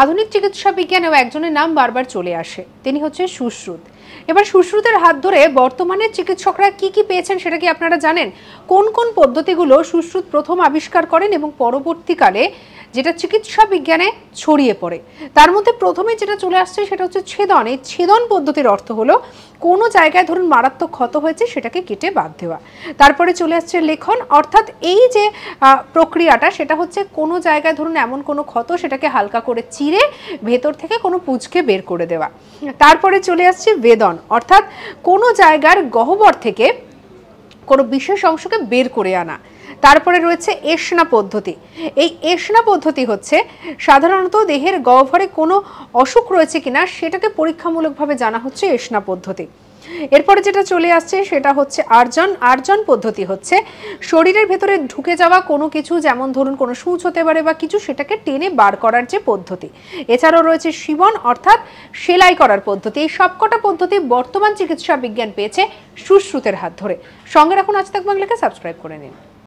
আধুনিক চিকিৎসা বিজ্ঞানেও একজনের নাম বারবার চলে আসে, তিনি হচ্ছে সুশ্রুত। এবার সুশ্রুতের হাত ধরে বর্তমানে চিকিৎসকরা কি কি পেয়েছেন সেটা কি আপনারা জানেন? কোন কোন পদ্ধতিগুলো সুশ্রুত প্রথম আবিষ্কার করেন এবং পরবর্তীকালে যেটা চিকিৎসা বিজ্ঞানে ছড়িয়ে পড়ে? তার মধ্যে প্রথমে যেটা চলে আসছে সেটা হচ্ছে ছেদন। এই ছেদন পদ্ধতির অর্থ হলো কোনো জায়গায় ধরুন মারাত্মক ক্ষত হয়েছে সেটাকে কেটে বাদ দেওয়া। তারপরে চলে আসছে লেখন, অর্থাৎ এই যে প্রক্রিয়াটা সেটা হচ্ছে কোনো জায়গায় ধরুন এমন কোনো ক্ষত সেটাকে হালকা করে চিরে ভেতর থেকে কোনো পুঁজকে বের করে দেওয়া। তারপরে চলে আসছে বেদন, অর্থাৎ কোনো জায়গার গহ্বর থেকে কোনো বিশেষ অংশকে বের করে আনা। তারপরে রয়েছে এষণা পদ্ধতি। এই এষণা পদ্ধতি হচ্ছে সাধারণত দেহের গহ্বরে কোনো অসুখ রয়েছে কিনা সেটাকে পরীক্ষামূলকভাবে জানা হচ্ছে এষণা পদ্ধতি। এরপরে যেটা চলে আসছে সেটা হচ্ছে আর্জন। আর্জন পদ্ধতি হচ্ছে শরীরের ভেতরে ঢুকে যাওয়া কোনো কিছু, যেমন ধরুন কোনো সূচ হতে পারে বা কিছু, সেটাকে টেনে বার করার যে পদ্ধতি। এছাড়াও রয়েছে শিবন, অর্থাৎ সেলাই করার পদ্ধতি। এই সবকটা পদ্ধতি বর্তমান চিকিৎসা বিজ্ঞান পেয়েছে সুশ্রুতের হাত ধরে। সঙ্গে রাখুন আজ তাক বাংলাকে, সাবস্ক্রাইব করে নিন।